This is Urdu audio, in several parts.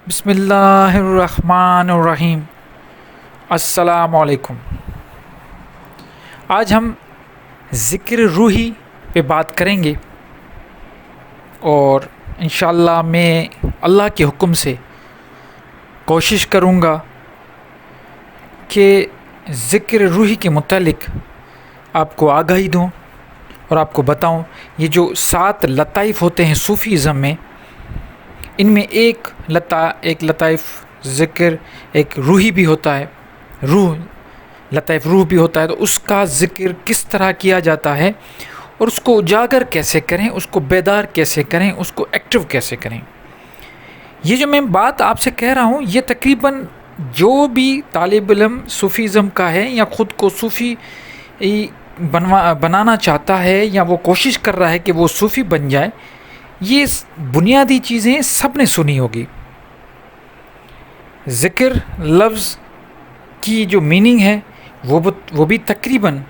بسم اللہ الرحمن الرحیم۔ السلام علیکم۔ آج ہم ذکر روحی پہ بات کریں گے، اور انشاءاللہ میں اللہ کے حکم سے کوشش کروں گا کہ ذکر روحی کے متعلق آپ کو آگاہی دوں اور آپ کو بتاؤں یہ جو 7 لطائف ہوتے ہیں صوفیزم میں، ان میں ایک لطائف ذکر ایک روحی بھی ہوتا ہے، لطائف روح بھی ہوتا ہے۔ تو اس کا ذکر کس طرح کیا جاتا ہے اور اس کو اجاگر کیسے کریں، اس کو بیدار کیسے کریں، اس کو ایکٹیو کیسے کریں۔ یہ جو میں بات آپ سے کہہ رہا ہوں، یہ تقریباً جو بھی طالب علم صوفیزم کا ہے یا خود کو صوفی بنانا چاہتا ہے یا وہ کوشش کر رہا ہے کہ وہ صوفی بن جائے، یہ بنیادی چیزیں سب نے سنی ہوگی۔ ذکر لفظ کی جو میننگ ہے وہ بھی تقریباً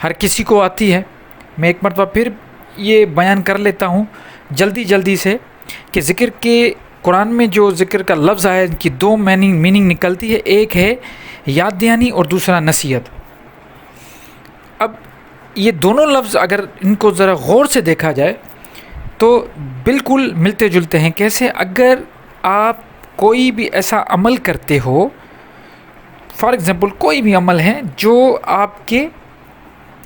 ہر کسی کو آتی ہے۔ میں ایک مرتبہ پھر یہ بیان کر لیتا ہوں جلدی سے کہ ذکر کے قرآن میں جو ذکر کا لفظ آیا، ان کی 2 میننگ نکلتی ہے، ایک ہے یاد دہانی اور دوسرا نصیحت۔ اب یہ دونوں لفظ اگر ان کو ذرا غور سے دیکھا جائے تو بالکل ملتے جلتے ہیں۔ کیسے؟ اگر آپ کوئی بھی ایسا عمل کرتے ہو، فار ایگزامپل کوئی بھی عمل ہے جو آپ کے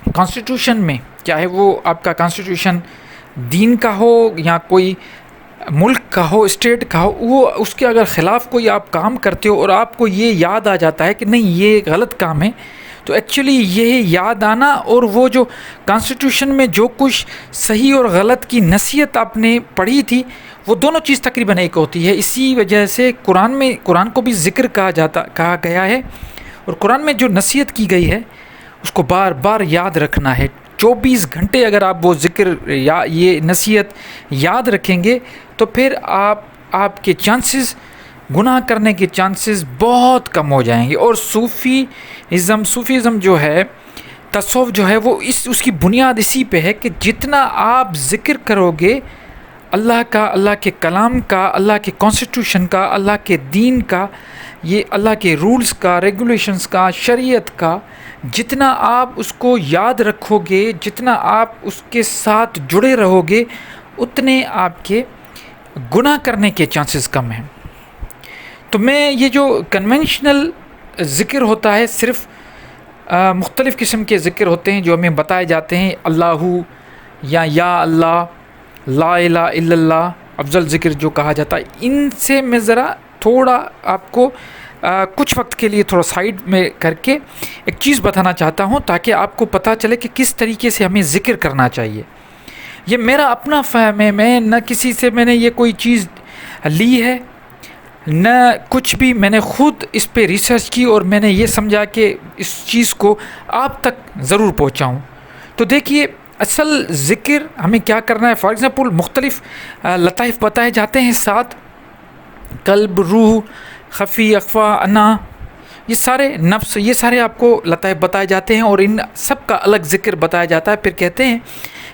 کانسٹیٹیوشن میں، چاہے وہ آپ کا کانسٹیٹیوشن دین کا ہو یا کوئی ملک کا ہو، اسٹیٹ کا ہو، وہ اس کے اگر خلاف کوئی آپ کام کرتے ہو اور آپ کو یہ یاد آ جاتا ہے کہ نہیں یہ غلط کام ہے، تو ایکچولی یہ یاد آنا اور وہ جو کانسٹیٹیوشن میں جو کچھ صحیح اور غلط کی نصیحت آپ نے پڑھی تھی، وہ دونوں چیز تقریباً ایک ہوتی ہے۔ اسی وجہ سے قرآن کو بھی ذکر کہا گیا ہے، اور قرآن میں جو نصیحت کی گئی ہے اس کو بار بار یاد رکھنا ہے۔ 24 گھنٹے اگر آپ وہ ذکر یا یہ نصیحت یاد رکھیں گے تو پھر آپ کے چانسز، گناہ کرنے کے چانسز بہت کم ہو جائیں گے۔ اور صوفیزم جو ہے، تصوف جو ہے، وہ اس کی بنیاد اسی پہ ہے کہ جتنا آپ ذکر کرو گے اللہ کا، اللہ کے کلام کا، اللہ کے کانسٹیٹیوشن کا، اللہ کے دین کا، یہ اللہ کے رولز کا، ریگولیشنز کا، شریعت کا، جتنا آپ اس کو یاد رکھو گے، جتنا آپ اس کے ساتھ جڑے رہو گے، اتنے آپ کے گناہ کرنے کے چانسز کم ہیں۔ تو میں یہ جو کنونشنل ذکر ہوتا ہے، صرف مختلف قسم کے ذکر ہوتے ہیں جو ہمیں بتائے جاتے ہیں، اللہ یا اللہ، لا الہ الا اللہ، افضل ذکر جو کہا جاتا ہے، ان سے میں ذرا تھوڑا آپ کو کچھ وقت کے لیے تھوڑا سائیڈ میں کر کے ایک چیز بتانا چاہتا ہوں تاکہ آپ کو پتہ چلے کہ کس طریقے سے ہمیں ذکر کرنا چاہیے۔ یہ میرا اپنا فہم ہے، میں نہ کسی سے میں نے یہ کوئی چیز لی ہے، نہ کچھ بھی، میں نے خود اس پہ ریسرچ کی اور میں نے یہ سمجھا کہ اس چیز کو آپ تک ضرور پہنچاؤں۔ تو دیکھیے، اصل ذکر ہمیں کیا کرنا ہے۔ فار ایگزامپل مختلف لطائف بتائے جاتے ہیں، 7 قلب، روح، خفی، اخفا، انا، یہ سارے نفس، یہ سارے آپ کو لطائف بتائے جاتے ہیں، اور ان سب کا الگ ذکر بتایا جاتا ہے۔ پھر کہتے ہیں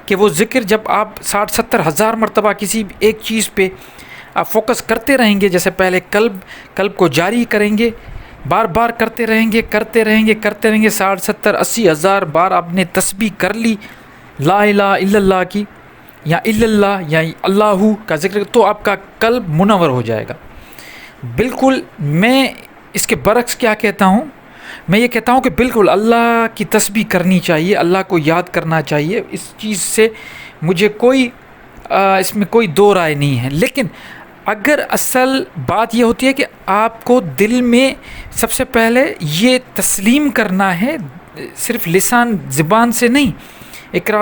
کہ وہ ذکر جب آپ 60-70 ہزار مرتبہ کسی ایک چیز پہ آپ فوکس کرتے رہیں گے، جیسے پہلے قلب کو جاری کریں گے، بار بار کرتے رہیں گے 60-70-80 ہزار بار آپ نے تسبیح کر لی لا الہ الا اللہ کی، یا الا اللہ یا اللہ کا ذکر، تو آپ کا قلب منور ہو جائے گا۔ بالکل میں اس کے برعکس کیا کہتا ہوں، میں یہ کہتا ہوں کہ بالکل اللہ کی تسبیح کرنی چاہیے، اللہ کو یاد کرنا چاہیے، اس چیز سے مجھے اس میں کوئی دو رائے نہیں ہے۔ لیکن اگر اصل بات یہ ہوتی ہے کہ آپ کو دل میں سب سے پہلے یہ تسلیم کرنا ہے، صرف زبان سے نہیں،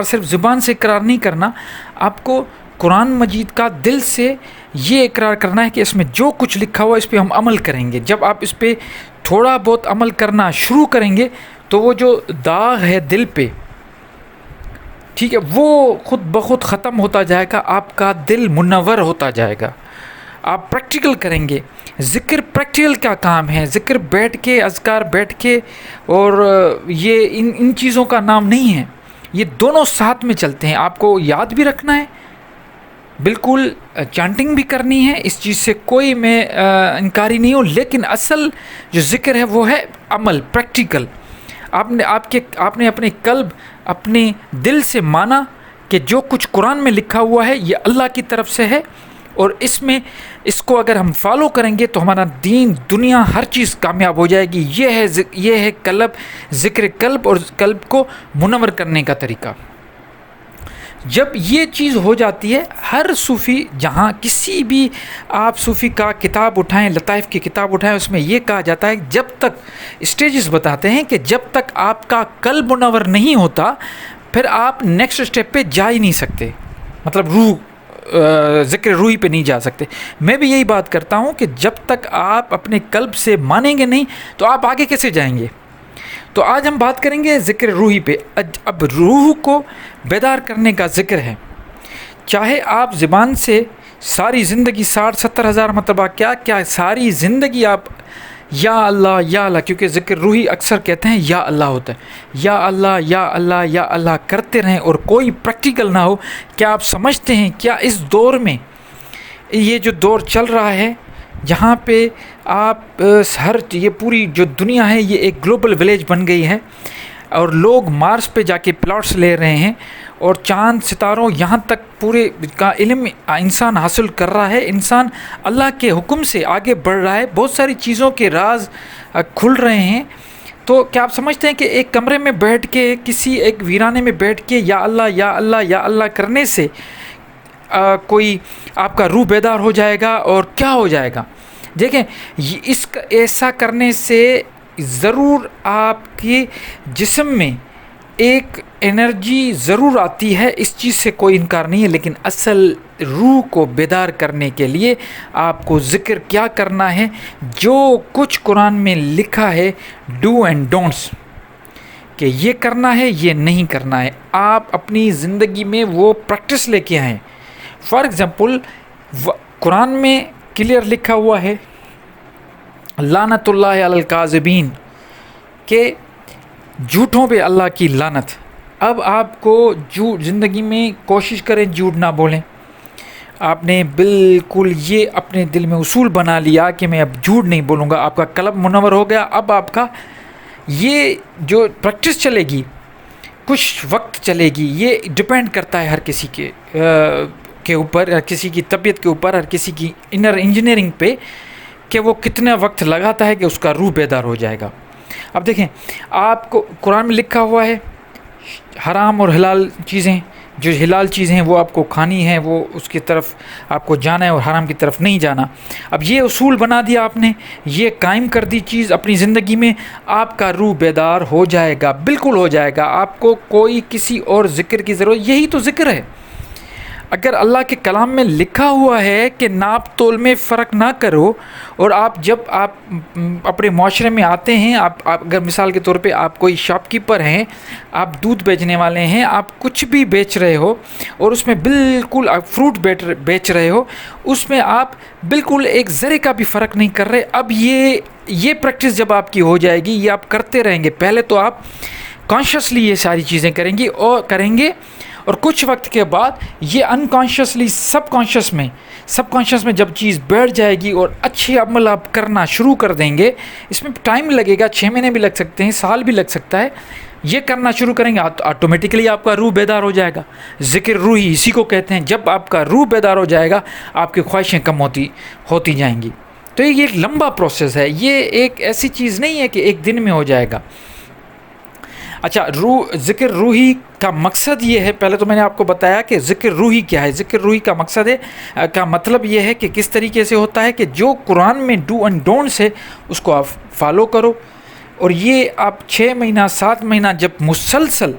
صرف زبان سے اقرار نہیں کرنا، آپ کو قرآن مجید کا دل سے یہ اقرار کرنا ہے کہ اس میں جو کچھ لکھا ہوا اس پہ ہم عمل کریں گے۔ جب آپ اس پہ تھوڑا بہت عمل کرنا شروع کریں گے تو وہ جو داغ ہے دل پہ، ٹھیک ہے، وہ خود بخود ختم ہوتا جائے گا، آپ کا دل منور ہوتا جائے گا۔ آپ پریکٹیکل کریں گے۔ ذکر پریکٹیکل کا کام ہے، ذکر بیٹھ کے، اذکار بیٹھ کے، اور یہ ان چیزوں کا نام نہیں ہے، یہ دونوں ساتھ میں چلتے ہیں۔ آپ کو یاد بھی رکھنا ہے بالکل چانٹنگ بھی کرنی ہے، اس چیز سے کوئی میں انکاری نہیں ہوں، لیکن اصل جو ذکر ہے وہ ہے عمل، پریکٹیکل۔ آپ نے اپنے قلب، اپنے دل سے مانا کہ جو کچھ قرآن میں لکھا ہوا ہے یہ اللہ کی طرف سے ہے، اور اس کو اگر ہم فالو کریں گے تو ہمارا دین، دنیا، ہر چیز کامیاب ہو جائے گی۔ یہ ہے ذکر قلب اور قلب کو منور کرنے کا طریقہ۔ جب یہ چیز ہو جاتی ہے، ہر صوفی، جہاں کسی بھی آپ صوفی کا کتاب اٹھائیں، لطائف کی کتاب اٹھائیں، اس میں یہ کہا جاتا ہے جب تک، اسٹیجز بتاتے ہیں کہ جب تک آپ کا قلب منور نہیں ہوتا پھر آپ نیکسٹ اسٹیپ پہ جا ہی نہیں سکتے، مطلب ذکر روحی پہ نہیں جا سکتے۔ میں بھی یہی بات کرتا ہوں کہ جب تک آپ اپنے قلب سے مانیں گے نہیں تو آپ آگے کیسے جائیں گے؟ تو آج ہم بات کریں گے ذکر روحی پہ۔ اب روح کو بیدار کرنے کا ذکر ہے، چاہے آپ زبان سے ساری زندگی 60-70 ہزار مرتبہ کیا ساری زندگی آپ یا اللہ، کیونکہ ذکر روحی اکثر کہتے ہیں یا اللہ ہوتا ہے، یا اللہ کرتے رہیں اور کوئی پریکٹیکل نہ ہو۔ کیا آپ سمجھتے ہیں، کیا اس دور میں، یہ جو دور چل رہا ہے جہاں پہ آپ یہ پوری جو دنیا ہے یہ ایک گلوبل ولیج بن گئی ہے، اور لوگ مارس پہ جا کے پلاٹس لے رہے ہیں، اور چاند ستاروں یہاں تک پورے کا علم انسان حاصل کر رہا ہے، انسان اللہ کے حکم سے آگے بڑھ رہا ہے، بہت ساری چیزوں کے راز کھل رہے ہیں۔ تو کیا آپ سمجھتے ہیں کہ ایک کمرے میں بیٹھ کے، کسی ایک ویرانے میں بیٹھ کے یا اللہ کرنے سے کوئی آپ کا روح بیدار ہو جائے گا؟ اور کیا ہو جائے گا؟ دیکھیں، ایسا کرنے سے ضرور آپ کے جسم میں ایک انرجی ضرور آتی ہے، اس چیز سے کوئی انکار نہیں ہے، لیکن اصل روح کو بیدار کرنے کے لیے آپ کو ذکر کیا کرنا ہے؟ جو کچھ قرآن میں لکھا ہے، ڈو اینڈ ڈونٹس، کہ یہ کرنا ہے، یہ نہیں کرنا ہے، آپ اپنی زندگی میں وہ پریکٹس لے کے آئیں۔ فار ایگزامپل، قرآن میں کلیئر لکھا ہوا ہے لعنت اللہ علی الکاذبین، کہ جھوٹوں پہ اللہ کی لعنت۔ اب آپ کو زندگی میں کوشش کریں جھوٹ نہ بولیں۔ آپ نے بالکل یہ اپنے دل میں اصول بنا لیا کہ میں اب جھوٹ نہیں بولوں گا، آپ کا قلب منور ہو گیا۔ اب آپ کا یہ جو پریکٹس چلے گی، کچھ وقت چلے گی، یہ ڈپینڈ کرتا ہے ہر کسی کے اوپر، ہر کسی کی طبیعت کے اوپر، ہر کسی کی انر انجینئرنگ پہ، کہ وہ کتنا وقت لگاتا ہے کہ اس کا روح بیدار ہو جائے گا۔ اب دیکھیں، آپ کو قرآن میں لکھا ہوا ہے حرام اور حلال چیزیں، جو حلال چیزیں ہیں وہ آپ کو کھانی ہیں، وہ اس کی طرف آپ کو جانا ہے، اور حرام کی طرف نہیں جانا۔ اب یہ اصول بنا دیا آپ نے، یہ قائم کر دی چیز اپنی زندگی میں، آپ کا روح بیدار ہو جائے گا، بالکل ہو جائے گا۔ آپ کو کوئی کسی اور ذکر کی ضرورت، یہی تو ذکر ہے۔ اگر اللہ کے کلام میں لکھا ہوا ہے کہ ناپ تول میں فرق نہ کرو، اور جب آپ اپنے معاشرے میں آتے ہیں، آپ اگر مثال کے طور پہ آپ کوئی شاپ کیپر ہیں، آپ دودھ بیچنے والے ہیں، آپ کچھ بھی بیچ رہے ہو، اور اس میں بالکل آپ فروٹ بیچ رہے ہو، اس میں آپ بالکل ایک ذرے کا بھی فرق نہیں کر رہے۔ اب یہ پریکٹس جب آپ کی ہو جائے گی، یہ آپ کرتے رہیں گے، پہلے تو آپ کانشیسلی یہ ساری چیزیں کریں گے، اور کچھ وقت کے بعد یہ انکانشیسلی سب کانشیس میں جب چیز بیٹھ جائے گی، اور اچھے عمل آپ کرنا شروع کر دیں گے، اس میں ٹائم لگے گا، 6 مہینے بھی لگ سکتے ہیں، سال بھی لگ سکتا ہے، یہ کرنا شروع کریں گے، آٹومیٹکلی آپ کا روح بیدار ہو جائے گا۔ ذکر روحی اسی کو کہتے ہیں، جب آپ کا روح بیدار ہو جائے گا آپ کی خواہشیں کم ہوتی جائیں گی۔ تو یہ ایک لمبا پروسیس ہے، یہ ایک ایسی چیز نہیں ہے کہ ایک دن میں ہو جائے گا۔ اچھا، ذکر روحی کا مقصد یہ ہے، پہلے تو میں نے آپ کو بتایا کہ ذکر روحی کیا ہے۔ ذکر روحی کا مقصد کا مطلب یہ ہے کہ کس طریقے سے ہوتا ہے، کہ جو قرآن میں ڈو اینڈ ڈونٹس ہے اس کو آپ فالو کرو، اور یہ آپ 6 مہینہ 7 مہینہ جب مسلسل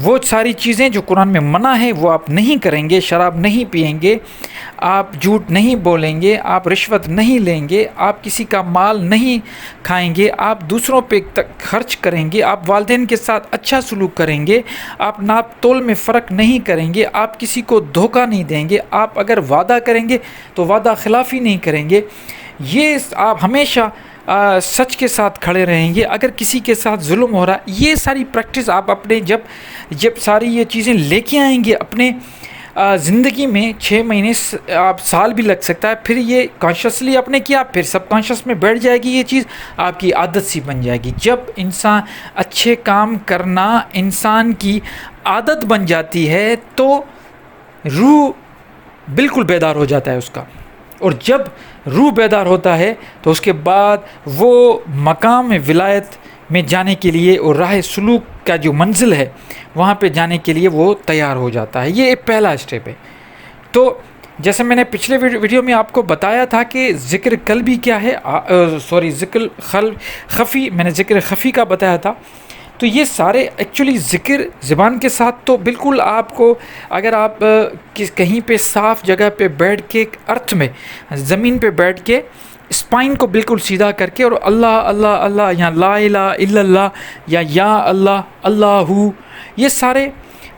وہ ساری چیزیں جو قرآن میں منع ہے وہ آپ نہیں کریں گے، شراب نہیں پئیں گے، آپ جھوٹ نہیں بولیں گے، آپ رشوت نہیں لیں گے، آپ کسی کا مال نہیں کھائیں گے، آپ دوسروں پہ خرچ کریں گے، آپ والدین کے ساتھ اچھا سلوک کریں گے، آپ ناپ تول میں فرق نہیں کریں گے، آپ کسی کو دھوکہ نہیں دیں گے، آپ اگر وعدہ کریں گے تو وعدہ خلافی نہیں کریں گے، یہ آپ ہمیشہ سچ کے ساتھ کھڑے رہیں گے، اگر کسی کے ساتھ ظلم ہو رہا ہے، یہ ساری پریکٹس آپ اپنے جب ساری یہ چیزیں لے کے آئیں گے زندگی میں 6 مہینے آپ سال بھی لگ سکتا ہے، پھر یہ کانشیسلی آپ نے کیا، پھر سب کانشیس میں بیٹھ جائے گی یہ چیز، آپ کی عادت سی بن جائے گی. جب انسان اچھے کام کرنا انسان کی عادت بن جاتی ہے تو روح بالکل بیدار ہو جاتا ہے اس کا، اور جب روح بیدار ہوتا ہے تو اس کے بعد وہ مقام ولایت میں جانے کے لیے اور راہ سلوک کا جو منزل ہے وہاں پہ جانے کے لیے وہ تیار ہو جاتا ہے. یہ ایک پہلا اسٹیپ ہے. تو جیسے میں نے پچھلے ویڈیو میں آپ کو بتایا تھا کہ ذکر قلبی کیا ہے، ذکر خفی، میں نے ذکر خفی کا بتایا تھا. تو یہ سارے ایکچولی ذکر زبان کے ساتھ تو بالکل آپ کو، اگر آپ کہیں پہ صاف جگہ پہ بیٹھ کے ارتھ میں زمین پہ بیٹھ کے اسپائن کو بالکل سیدھا کر کے اور اللہ اللہ اللہ یا لا الہ الا اللہ یا اللہ اللہ، یہ سارے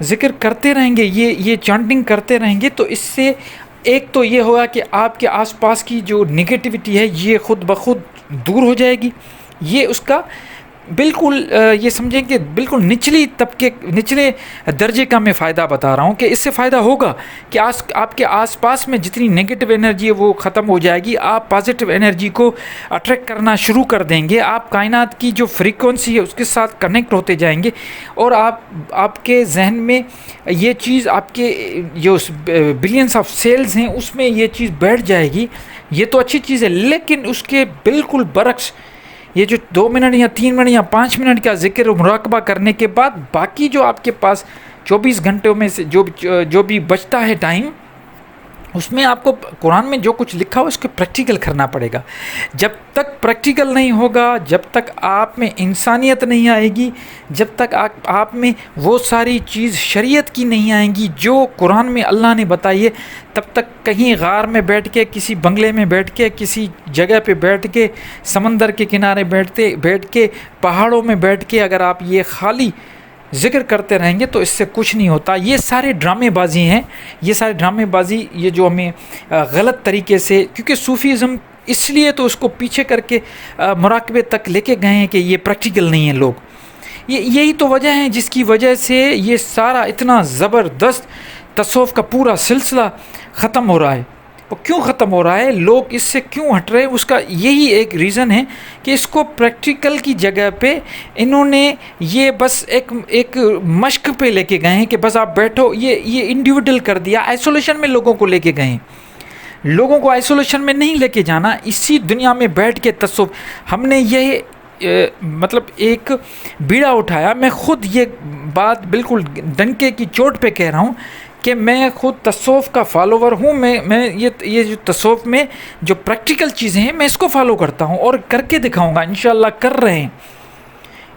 ذکر کرتے رہیں گے، یہ چانٹنگ کرتے رہیں گے، تو اس سے ایک تو یہ ہوگا کہ آپ کے آس پاس کی جو نگیٹیوٹی ہے یہ خود بخود دور ہو جائے گی. یہ اس کا بالکل یہ سمجھیں کہ بالکل نچلے درجے کا میں فائدہ بتا رہا ہوں کہ اس سے فائدہ ہوگا کہ آپ کے آس پاس میں جتنی نگیٹو انرجی ہے وہ ختم ہو جائے گی، آپ پازیٹیو انرجی کو اٹریکٹ کرنا شروع کر دیں گے، آپ کائنات کی جو فریکوینسی ہے اس کے ساتھ کنیکٹ ہوتے جائیں گے، اور آپ کے ذہن میں یہ چیز، آپ کے جو بلینس آف سیلز ہیں اس میں یہ چیز بیٹھ جائے گی. یہ تو اچھی چیز ہے، لیکن اس کے بالکل برعکس یہ جو 2 منٹ یا 3 منٹ یا 5 منٹ کا ذکر مراقبہ کرنے کے بعد باقی جو آپ کے پاس 24 گھنٹوں میں سے جو بھی بچتا ہے ٹائم، اس میں آپ کو قرآن میں جو کچھ لکھا ہو اس کو پریکٹیکل کرنا پڑے گا. جب تک پریکٹیکل نہیں ہوگا، جب تک آپ میں انسانیت نہیں آئے گی، جب تک آپ میں وہ ساری چیز شریعت کی نہیں آئیں گی جو قرآن میں اللہ نے بتائی ہے، تب تک کہیں غار میں بیٹھ کے، کسی بنگلے میں بیٹھ کے، کسی جگہ پہ بیٹھ کے، سمندر کے کنارے بیٹھ کے، پہاڑوں میں بیٹھ کے اگر آپ یہ خالی ذکر کرتے رہیں گے تو اس سے کچھ نہیں ہوتا. یہ سارے ڈرامے بازی ہیں، یہ سارے ڈرامے بازی یہ جو ہمیں غلط طریقے سے، کیونکہ صوفیزم اس لیے تو اس کو پیچھے کر کے مراقبے تک لے کے گئے ہیں کہ یہ پریکٹیکل نہیں ہے لوگ. یہی تو وجہ ہیں جس کی وجہ سے یہ سارا اتنا زبردست تصوف کا پورا سلسلہ ختم ہو رہا ہے. وہ کیوں ختم ہو رہا ہے، لوگ اس سے کیوں ہٹ رہے ہیں، اس کا یہی ایک ریزن ہے کہ اس کو پریکٹیکل کی جگہ پہ انہوں نے یہ بس ایک مشق پہ لے کے گئے ہیں کہ بس آپ بیٹھو، یہ انڈیویڈل کر دیا، آئسولیشن میں لوگوں کو لے کے گئے ہیں. لوگوں کو آئسولیشن میں نہیں لے کے جانا، اسی دنیا میں بیٹھ کے تصوف. ہم نے یہ مطلب ایک بیڑا اٹھایا. میں خود یہ بات بالکل ڈنکے کی چوٹ پہ کہہ رہا ہوں کہ میں خود تصوف کا فالوور ہوں. میں یہ جو تصوف میں جو پریکٹیکل چیزیں ہیں میں اس کو فالو کرتا ہوں اور کر کے دکھاؤں گا، انشاءاللہ کر رہے ہیں.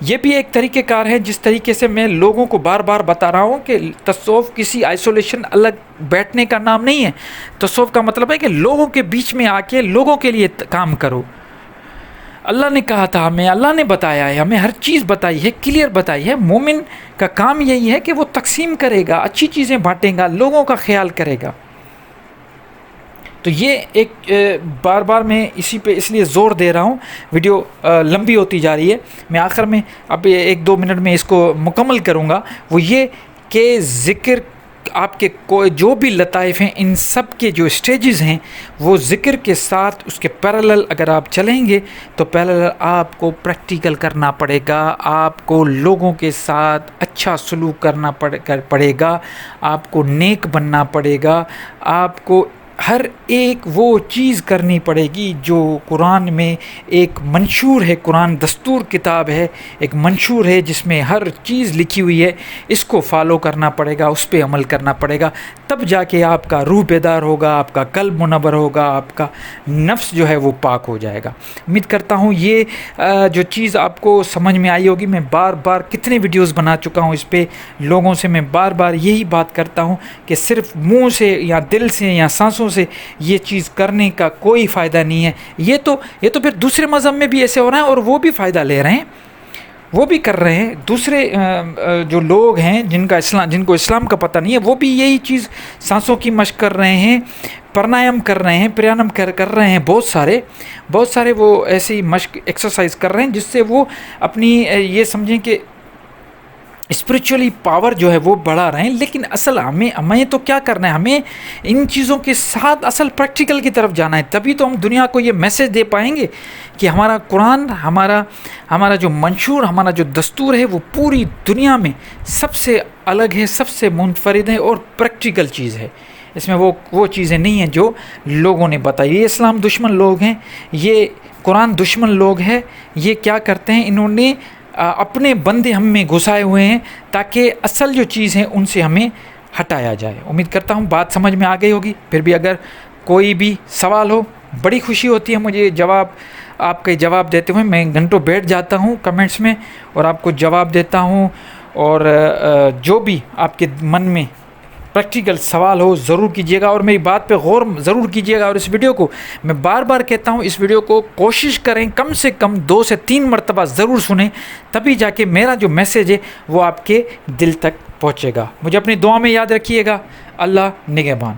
یہ بھی ایک طریقہ کار ہے جس طریقے سے میں لوگوں کو بار بار بتا رہا ہوں کہ تصوف کسی آئسولیشن الگ بیٹھنے کا نام نہیں ہے. تصوف کا مطلب ہے کہ لوگوں کے بیچ میں آ کے لوگوں کے لیے کام کرو. اللہ نے کہا تھا ہمیں، اللہ نے بتایا ہے ہمیں، ہر چیز بتائی ہے، کلیئر بتائی ہے. مومن کا کام یہی ہے کہ وہ تقسیم کرے گا، اچھی چیزیں بانٹے گا، لوگوں کا خیال کرے گا. تو یہ ایک بار بار میں اسی پہ اس لیے زور دے رہا ہوں. ویڈیو لمبی ہوتی جا رہی ہے، میں آخر میں اب 1-2 منٹ میں اس کو مکمل کروں گا. وہ یہ کہ ذکر آپ کے جو بھی لطائف ہیں، ان سب کے جو سٹیجز ہیں وہ ذکر کے ساتھ اس کے پیرالل اگر آپ چلیں گے تو پیرالل آپ کو پریکٹیکل کرنا پڑے گا، آپ کو لوگوں کے ساتھ اچھا سلوک کرنا پڑے گا، آپ کو نیک بننا پڑے گا، آپ کو ہر ایک وہ چیز کرنی پڑے گی جو قرآن میں ایک منشور ہے. قرآن دستور کتاب ہے، ایک منشور ہے جس میں ہر چیز لکھی ہوئی ہے. اس کو فالو کرنا پڑے گا، اس پہ عمل کرنا پڑے گا، تب جا کے آپ کا روح بیدار ہوگا، آپ کا قلب منور ہوگا، آپ کا نفس جو ہے وہ پاک ہو جائے گا. امید کرتا ہوں یہ جو چیز آپ کو سمجھ میں آئی ہوگی. میں بار بار کتنے ویڈیوز بنا چکا ہوں اس پہ، لوگوں سے میں بار بار یہی بات کرتا ہوں کہ صرف منہ سے یا دل سے یا سانسوں سے یہ چیز کرنے کا کوئی فائدہ نہیں ہے. یہ تو پھر دوسرے مذہب میں بھی ایسے ہو رہا ہے اور وہ بھی فائدہ لے رہے ہیں، وہ بھی کر رہے ہیں. دوسرے جو لوگ ہیں جن کو اسلام کا پتہ نہیں ہے وہ بھی یہی چیز سانسوں کی مشق کر رہے ہیں، پرانایام کر رہے ہیں، پریانم کر رہے ہیں. بہت سارے وہ ایسی مشق ایکسرسائز کر رہے ہیں جس سے وہ اپنی یہ سمجھیں کہ اسپریچولی پاور جو ہے وہ بڑھا رہے ہیں، لیکن اصل ہمیں تو کیا کرنا ہے، ہمیں ان چیزوں کے ساتھ اصل پریکٹیکل کی طرف جانا ہے، تبھی تو ہم دنیا کو یہ میسج دے پائیں گے کہ ہمارا قرآن، ہمارا جو منشور، ہمارا جو دستور ہے وہ پوری دنیا میں سب سے الگ ہے، سب سے منفرد ہے اور پریکٹیکل چیز ہے۔ اس میں وہ چیزیں نہیں ہیں جو لوگوں نے بتائی۔ یہ اسلام دشمن لوگ ہیں، یہ قرآن دشمن لوگ ہیں، یہ کیا کرتے ہیں، انہوں نے اپنے بندے ہم میں گھسائے ہوئے ہیں تاکہ اصل جو چیز ہیں ان سے ہمیں ہٹایا جائے۔ امید کرتا ہوں بات سمجھ میں آ گئی ہوگی۔ پھر بھی اگر کوئی بھی سوال ہو، بڑی خوشی ہوتی ہے مجھے آپ کے جواب دیتے ہوئے، میں گھنٹوں بیٹھ جاتا ہوں کمنٹس میں اور آپ کو جواب دیتا ہوں، اور جو بھی آپ کے من میں پریکٹیکل سوال ہو ضرور کیجیے گا، اور میری بات پہ غور ضرور کیجیے گا، اور اس ویڈیو کو میں بار بار کہتا ہوں، اس ویڈیو کو کوشش کریں کم سے کم 2 سے 3 مرتبہ ضرور سنیں، تبھی جا کے میرا جو میسیج ہے وہ آپ کے دل تک پہنچے گا۔ مجھے اپنی دعا میں یاد رکھیے گا۔ اللہ نگہبان۔